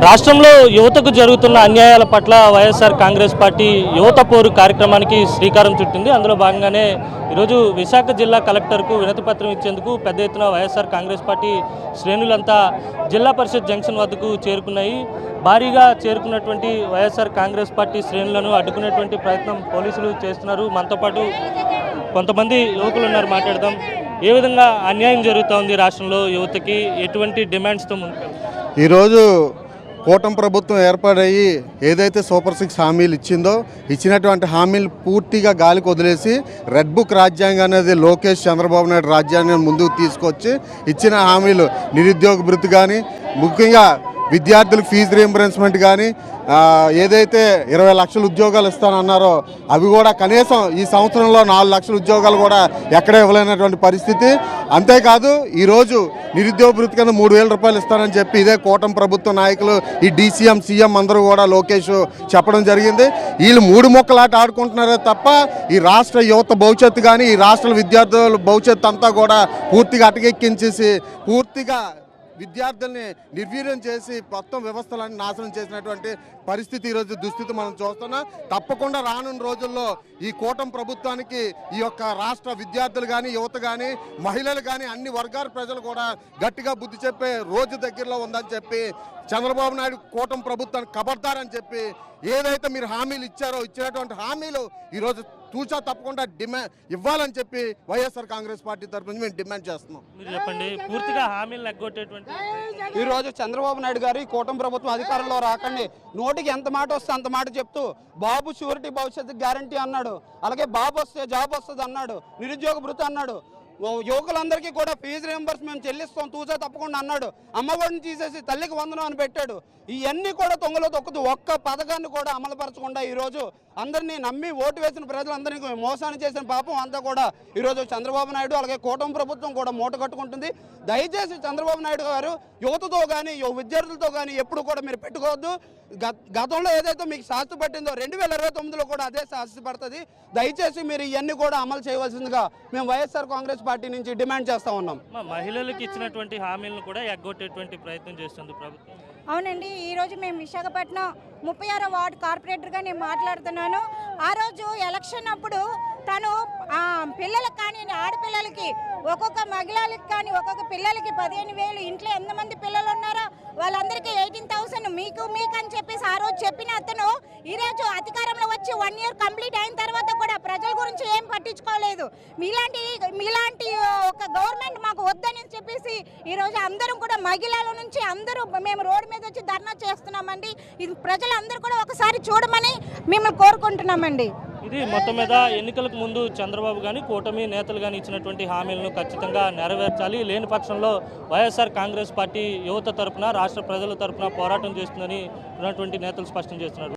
రాష్ట్రంలో యువతకు జరుగుతున్న అన్యాయాల పట్ల వైఎస్ఆర్ కాంగ్రెస్ పార్టీ యువత పోరు కార్యక్రమానికి శ్రీకారం చుట్టింది. అందులో భాగంగానే ఈరోజు విశాఖ జిల్లా కలెక్టర్కు వినతిపత్రం ఇచ్చేందుకు పెద్ద ఎత్తున వైఎస్ఆర్ కాంగ్రెస్ పార్టీ శ్రేణులంతా జిల్లా పరిషత్ జంక్షన్ వద్దకు చేరుకున్నాయి. భారీగా చేరుకున్నటువంటి వైఎస్ఆర్ కాంగ్రెస్ పార్టీ శ్రేణులను అడ్డుకునేటువంటి ప్రయత్నం పోలీసులు చేస్తున్నారు. మనతో పాటు కొంతమంది యువకులు ఉన్నారు, మాట్లాడదాం. ఏ విధంగా అన్యాయం జరుగుతూ ఉంది రాష్ట్రంలో యువతకి, ఎటువంటి డిమాండ్స్తో ముందుకు? ఈరోజు కూటమి ప్రభుత్వం ఏర్పాటయ్యి ఏదైతే సూపర్ 6 హామీలు ఇచ్చినటువంటి హామీలు పూర్తిగా గాలికి వదిలేసి రెడ్ బుక్ రాజ్యాంగం అనేది లోకేష్ చంద్రబాబు నాయుడు రాజ్యాంగాన్ని ముందుకు తీసుకొచ్చి ఇచ్చిన హామీలు నిరుద్యోగ భృతి కానీ, ముఖ్యంగా విద్యార్థులకు ఫీజు రీయింబర్స్మెంట్ కానీ, ఏదైతే 20 లక్షల ఉద్యోగాలు ఇస్తానన్నారో అవి కూడా కనీసం ఈ సంవత్సరంలో 4 లక్షల ఉద్యోగాలు కూడా ఎక్కడ ఇవ్వలేనటువంటి పరిస్థితి. అంతేకాదు ఈరోజు నిరుద్యోగ భృతి కింద 3,000 రూపాయలు ఇస్తానని చెప్పి ఇదే కూటమి ప్రభుత్వ నాయకులు, ఈ డీసీఎం సీఎం అందరూ కూడా లోకేష్ చెప్పడం జరిగింది. వీళ్ళు 3 మొక్కలాట ఆడుకుంటున్నారే తప్ప ఈ రాష్ట్ర యువత భవిష్యత్తు కానీ, ఈ రాష్ట్ర విద్యార్థుల భవిష్యత్తు అంతా కూడా పూర్తిగా అటకెక్కించేసి పూర్తిగా విద్యార్థుల్ని నిర్వీర్యం చేసి మొత్తం వ్యవస్థలన్నీ నాశనం చేసినటువంటి పరిస్థితి ఈరోజు దుస్థితి మనం చూస్తున్నాం. తప్పకుండా రానున్న రోజుల్లో ఈ కూటమి ప్రభుత్వానికి ఈ యొక్క రాష్ట్ర విద్యార్థులు కానీ, యువత కానీ, మహిళలు కానీ అన్ని వర్గాల ప్రజలు కూడా గట్టిగా బుద్ధి చెప్పే రోజు దగ్గరలో ఉందని చెప్పి చంద్రబాబు నాయుడు కూటమి ప్రభుత్వానికి ఖబర్దారని చెప్పి ఏదైతే మీరు హామీలు ఇచ్చినటువంటి హామీలు ఈరోజు తూచా తప్పకుండా ఇవ్వాలని చెప్పి వైఎస్ఆర్ కాంగ్రెస్ పార్టీ తరఫు నుంచి మేము డిమాండ్ చేస్తున్నాం. మీరు చెప్పండి, పూర్తిగా హామీలు ఎగ్గొట్టేటువంటి ఈరోజు చంద్రబాబు నాయుడు గారు ఈ కూటమి ప్రభుత్వం అధికారంలో రాకండి నోటికి ఎంత మాట వస్తే అంత మాట చెప్తూ బాబు షూరిటీ భవిష్యత్తు గ్యారంటీ అన్నాడు, అలాగే బాబు వస్తే జాబ్ వస్తుంది అన్నాడు, నిరుద్యోగ భృతి అన్నాడు, యువకులందరికీ కూడా ఫీజు రీయింబర్స్మెంట్ చెల్లిస్తాం తూచా తప్పకుండా అన్నాడు, అమ్మఒడిని తీసేసి తల్లికి వందనం అని పెట్టాడు. ఇవన్నీ కూడా తొంగలో తొక్కుతూ ఒక్క పథకాన్ని కూడా అమలుపరచకుండా ఈరోజు అందరినీ నమ్మి ఓటు వేసిన ప్రజలందరినీ మోసాన్ని చేసిన పాపం అంతా కూడా ఈరోజు చంద్రబాబు నాయుడు అలాగే కూటమి ప్రభుత్వం కూడా మూట కట్టుకుంటుంది. దయచేసి చంద్రబాబు నాయుడు గారు యువతతో కానీ, విద్యార్థులతో కానీ ఎప్పుడు కూడా మీరు పెట్టుకోవద్దు. గతంలో ఏదైతే మీకు శాస్తి పట్టిందో 2029లో కూడా అదే శాస్తి పడుతుంది. దయచేసి మీరు ఇవన్నీ కూడా అమలు చేయవలసిందిగా మేము వైఎస్ఆర్ కాంగ్రెస్ పార్టీ నుంచి డిమాండ్ చేస్తూ ఉన్నాం. మహిళలకు ఇచ్చినటువంటి హామీలను కూడా ఎగ్గొట్టేటువంటి ప్రయత్నం చేస్తుంది ప్రభుత్వం. అవునండి, ఈరోజు మేము విశాఖపట్నం 36వ వార్డు కార్పొరేటర్గా నేను మాట్లాడుతున్నాను. ఆ రోజు ఎలక్షన్ అప్పుడు తను పిల్లలకు కానీ, ఆడపిల్లలకి ఒక్కొక్క మహిళలకు కానీ ఒక్కొక్క పిల్లలకి 15,000, ఇంట్లో ఎంతమంది పిల్లలు ఉన్నారో వాళ్ళందరికీ 18,000 మీకు అని చెప్పేసి ఆ రోజు చెప్పిన అతను ఈరోజు అధికారంలో వచ్చి 1 ఇయర్ కంప్లీట్ అయిన తర్వాత కూడా ప్రజల గురించి ఏం పట్టించుకోలేదు. మీలాంటి ఒక గవర్నమెంట్ మాకు వద్దని చెప్పేసి ఈరోజు అందరం కూడా మహిళల నుంచి అందరూ మేము రోడ్డు మీద వచ్చి ధర్నా చేస్తున్నామండి. ఇది ప్రజలందరూ కూడా ఒకసారి చూడమని మిమ్మల్ని కోరుకుంటున్నామండి. ఇది మొత్తం మీద ఎన్నికలకు ముందు చంద్రబాబు కానీ, కూటమి నేతలు కానీ ఇచ్చినటువంటి హామీలను ఖచ్చితంగా నెరవేర్చాలి. లేని పక్షంలో వైఎస్ఆర్ కాంగ్రెస్ పార్టీ యువత తరపున, రాష్ట్ర ప్రజల తరపున పోరాటం చేస్తుందని ఉన్నటువంటి నేతలు స్పష్టం చేస్తున్నారు.